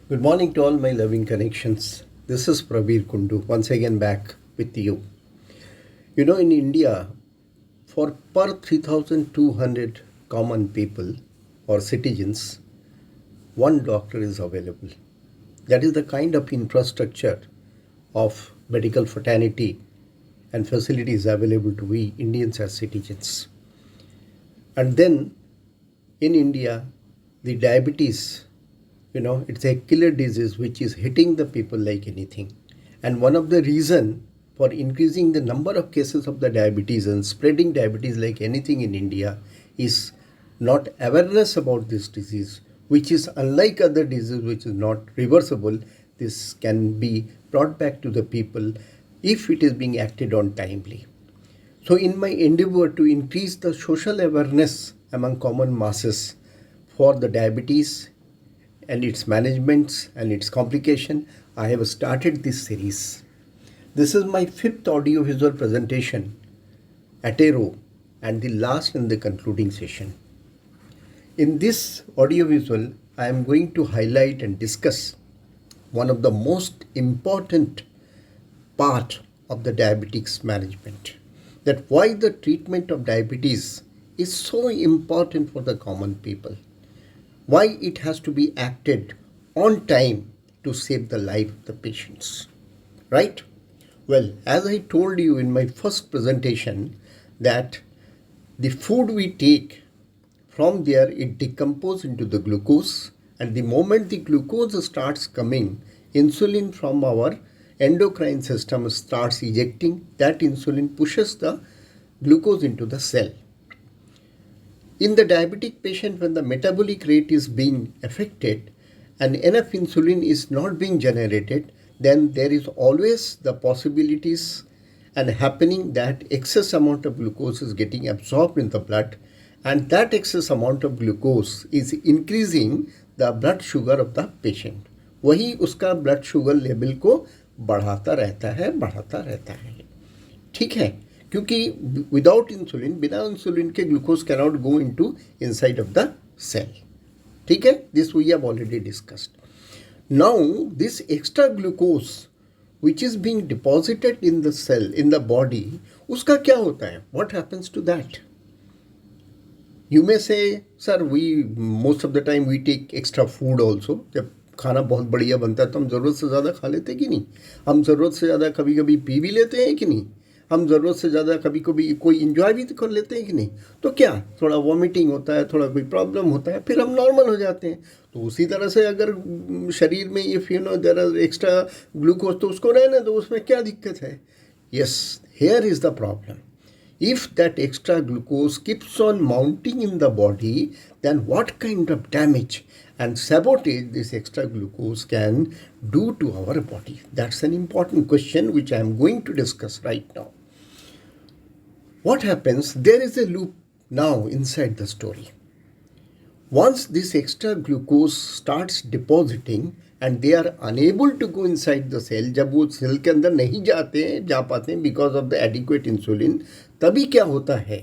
Good morning to all my loving connections. This is Prabir Kundu once again back with you. In India, for per 3,200 common people or citizens, one doctor is available. That is the kind of infrastructure of medical fraternity and facilities available to we Indians as citizens. And then in India, the diabetes, it's a killer disease which is hitting the people like anything. And one of the reason for increasing the number of cases of the diabetes and spreading diabetes like anything in India is not awareness about this disease, which is unlike other diseases which is not reversible. This can be brought back to the people if it is being acted on timely. So, in my endeavor to increase the social awareness among common masses for the diabetes and its management and its complication, I have started this series. This is my fifth audiovisual presentation at a row and the last in the concluding session. In this audiovisual, I am going to highlight and discuss one of the most important part of the diabetics management, that why the treatment of diabetes is so important for the common people, why it has to be acted on time to save the life of the patients, right? Well, as I told you in my first presentation, that the food we take, from there it decomposes into the glucose, and the moment the glucose starts coming, insulin from our endocrine system starts ejecting. That insulin pushes the glucose into the cell. In the diabetic patient, when the metabolic rate is being affected and enough insulin is not being generated, then there is always the possibilities and happening that excess amount of glucose is getting absorbed in the blood, and that excess amount of glucose is increasing the blood sugar of the patient. वही उसका blood sugar level को बढ़ाता रहता है. ठीक है, क्योंकि without insulin, बिना इंसुलिन के glucose cannot go into inside of the cell. ठीक है, this we have already discussed. Now this extra glucose which is being deposited in the cell, in the body, उसका क्या होता है? What happens to that? You may say, sir, most of the time we take extra food also. जब खाना बहुत बढ़िया बनता है तो हम ज़रूरत से ज़्यादा खा लेते हैं कि नहीं? हम ज़रूरत से ज़्यादा कभी कभी पी भी लेते हैं कि नहीं? हम ज़रूरत से ज़्यादा कभी कभी कोई इंजॉय भी तो कर लेते हैं कि नहीं? तो क्या थोड़ा वॉमिटिंग होता है, थोड़ा कोई प्रॉब्लम होता है, फिर हम नॉर्मल हो जाते हैं. तो उसी तरह से अगर शरीर में if there are extra glucose, तो उसको रहने दो, उसमें क्या दिक्कत है? Yes, here is the problem. If that extra glucose keeps on mounting in the body, then what kind of damage and sabotage this extra glucose can do to our body? That's an important question which I am going to discuss right now. What happens? There is a loop now inside the story. Once this extra glucose starts depositing and they are unable to go inside the cell, जब वो cell के अंदर नहीं जा पाते हैं because of the adequate insulin, तभी क्या होता है?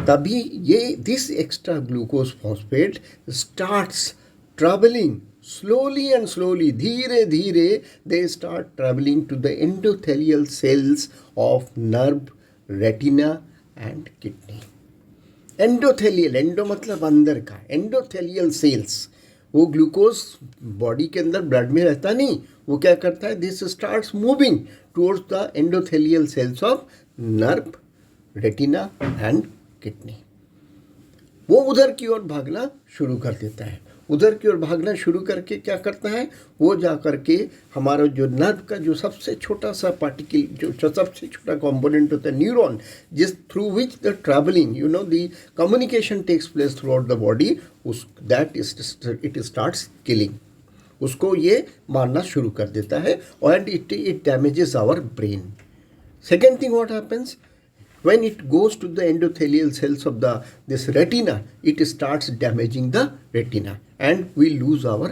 तभी ये this extra glucose phosphate starts traveling slowly and slowly, धीरे धीरे they start traveling to the endothelial cells of nerve, retina and kidney. Endothelial, endo मतलब अंदर का, एंडोथेलियल सेल्स. वो ग्लूकोज बॉडी के अंदर ब्लड में रहता नहीं, वो क्या करता है? This starts moving towards the endothelial cells of nerve, retina and kidney. वो उधर की ओर भागना शुरू कर देता है. उधर की ओर भागना शुरू करके क्या करता है? वो जा करके हमारा जो नर्व का जो सबसे छोटा सा पार्टिकल, जो सबसे छोटा कंपोनेंट होता है, न्यूरॉन, जिस through which the travelling the communication takes place throughout the body, उस दैट इट स्टार्ट्स किलिंग. उसको ये मारना शुरू कर देता है and it damages our brain. Second thing what happens? When it goes to the endothelial cells of this retina, it starts damaging the retina and we lose our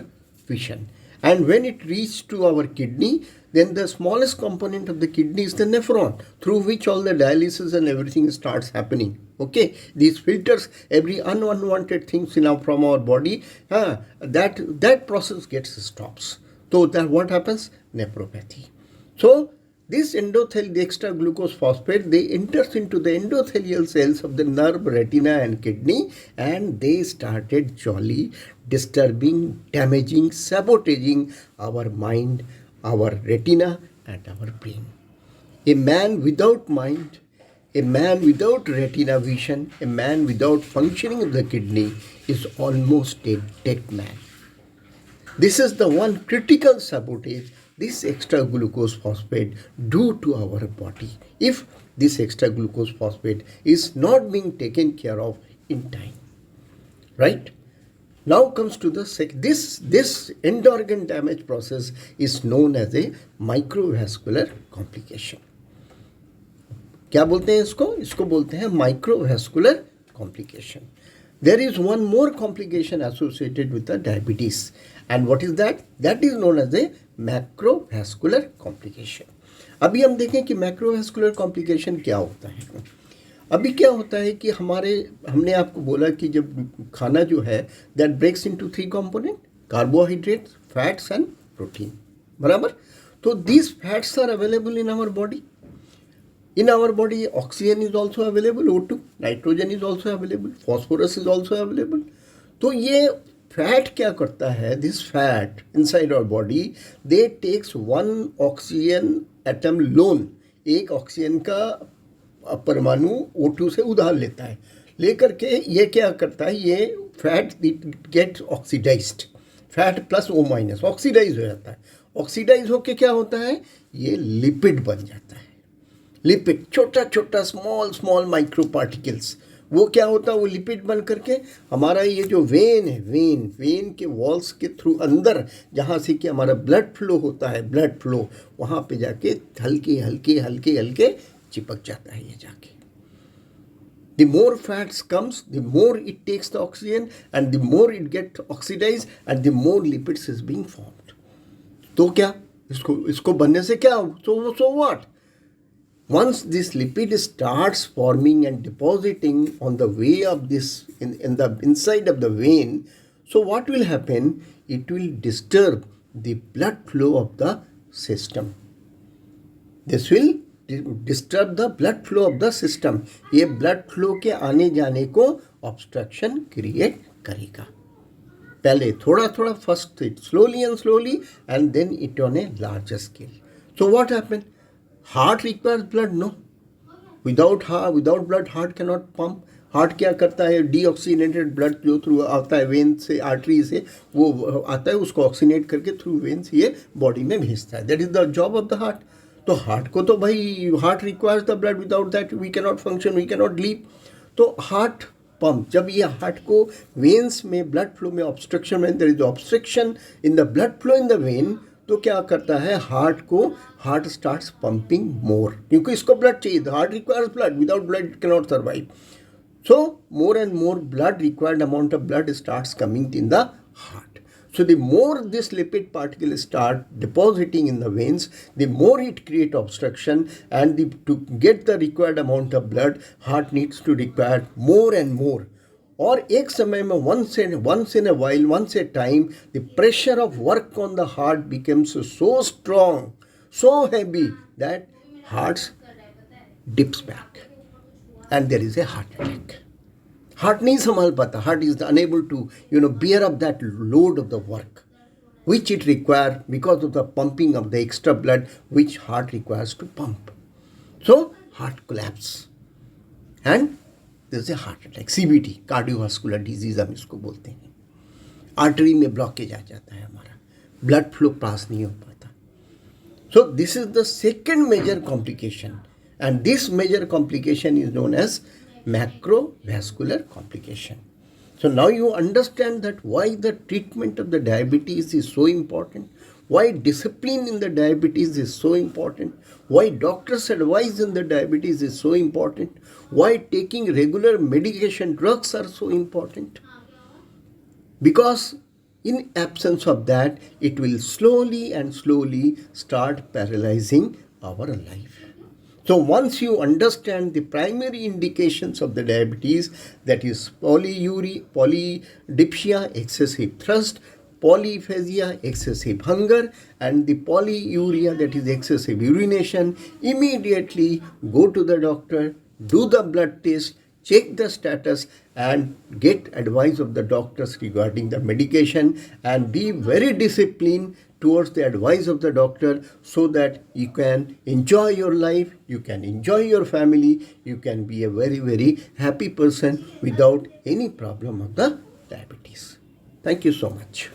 vision. And when it reaches to our kidney, then the smallest component of the kidney is the nephron, through which all the dialysis and everything starts happening. Okay, these filters every unwanted things from our body. That process gets stops. So that what happens? Nephropathy. So this endothelial, the extra glucose phosphate, they enters into the endothelial cells of the nerve, retina and kidney, and they started jolly disturbing, damaging, sabotaging our mind, our retina and our brain. A man without mind, a man without retina vision, a man without functioning of the kidney is almost a dead man. This is the one critical sabotage this extra glucose phosphate do to our body if this extra glucose phosphate is not being taken care of in time. Right? Now comes to the this end organ damage process is known as a microvascular complication. क्या बोलते हैं इसको? इसको बोलते हैं microvascular complication. There is one more complication associated with the diabetes. And what is that? That is known as a macrovascular complication. अभी हम देखें कि macrovascular complication क्या होता है. अभी क्या होता है कि हमने आपको बोला कि जब खाना जो है that breaks into 3 component, carbohydrates, fats and protein. बराबर? तो these fats are available in our body. In our body, oxygen is also available, O2, nitrogen is also available, phosphorus is also available. तो ये fat क्या करता है? This fat inside our body, they takes 1 oxygen atom lone, एक oxygen का परमाणु O2 से उधार लेता है, लेकर के ये क्या करता है? ये fat gets oxidized, fat plus O- oxidize हो जाता है. ऑक्सीडाइज होके क्या होता है? ये लिपिड बन जाता है. लिपिड, छोटा छोटा स्मॉल माइक्रो पार्टिकल्स, वो क्या होता है? वो लिपिड बन करके हमारा ये जो वेन है, वेन के वॉल्स के थ्रू अंदर जहाँ से कि हमारा ब्लड फ्लो होता है, ब्लड फ्लो वहाँ पे जाके हल्के चिपक जाता है ये जाके. The more fats comes, the more it takes the oxygen and the more it gets oxidized and the more lipids is being formed. तो क्या इसको बनने से क्या? So what? Once this lipid starts forming and depositing on the way of this in the inside of the vein, so what will happen? It will disturb the blood flow of the system. This will disturb the blood flow of the system. ये blood flow के आने जाने को obstruction create करेगा. पहले थोड़ा first slowly and then it on a larger scale. So what happened? Heart requires blood, no? Without blood, heart cannot pump. Heart क्या करता है? डीऑक्सीनेटेड ब्लड जो थ्रू आता है वेन से, आर्टरी से, वो आता है, उसको ऑक्सीनेट करके थ्रू वेन से ये बॉडी में भेजता है. That is the job of the heart. तो हार्ट को तो भाई heart requires the blood, without that we cannot function, we cannot live. तो हार्ट पंप, जब ये हार्ट को वेन्स में ब्लड फ्लो में ऑब्स्ट्रक्शन में, there is obstruction in the blood flow in the vein, तो क्या करता है? हार्ट स्टार्ट्स पंपिंग मोर, क्योंकि इसको ब्लड चाहिए. Heart requires blood, without blood cannot survive. So more and more blood, required amount of blood starts coming in the heart. So the more this lipid particles start depositing in the veins, the more it create obstruction, and to get the required amount of blood, heart needs to require more and more. और एक समय में once in a while, once a time, the pressure of work on the heart becomes so strong, so heavy that heart dips back. And there is a heart attack. Heart नहीं संभाल पाता. Heart is unable to bear up that load of the work which it requires because of the pumping of the extra blood which heart requires to pump. So heart collapse and there is a heart attack. CVT, cardiovascular disease हम इसको बोलते हैं. Artery में blockage आ जाता है, हमारा blood flow पास नहीं हो पाता. So this is the second major complication. And this major complication is known as macrovascular complication. So now you understand that why the treatment of the diabetes is so important, why discipline in the diabetes is so important, why doctors' advice in the diabetes is so important, why taking regular medication drugs are so important. Because In absence of that, it will slowly and slowly start paralyzing our life. So once you understand the primary indications of the diabetes, that is polydipsia, excessive thirst, polyphagia, excessive hunger, and the polyuria, that is excessive urination, immediately go to the doctor, do the blood test, check the status, and get advice of the doctors regarding the medication, and be very disciplined towards the advice of the doctor, so that you can enjoy your life, you can enjoy your family, you can be a very, very happy person without any problem of the diabetes. Thank you so much.